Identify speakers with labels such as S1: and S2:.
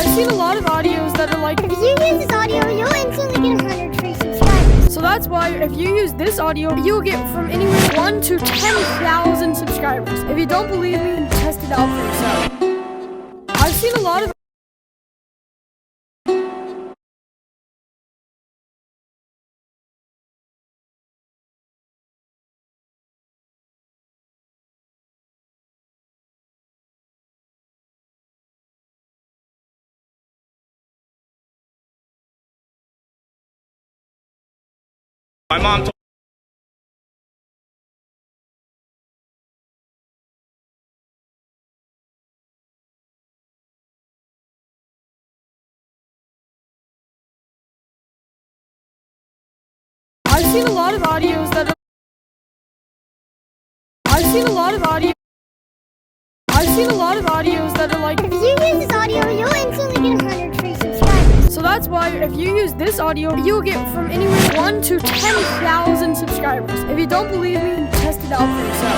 S1: I've seen a lot of audios that are like,
S2: If you use this audio, you'll instantly get 100 free subscribers.
S1: so that's why if you use this audio, you'll get from anywhere 1 to 10,000 subscribers. If you don't believe me, test it out for yourself. I've seen a lot of
S3: My mom told
S1: I've seen a lot of audios that are I've seen a lot of audio I've seen a lot of audios that are like,
S2: If you use this audio, you'll instantly get 100 free subscribers.
S1: so that's why if you use this audio, you'll get from anywhere 1 to 10,000 subscribers. If you don't believe me, test it out for yourself.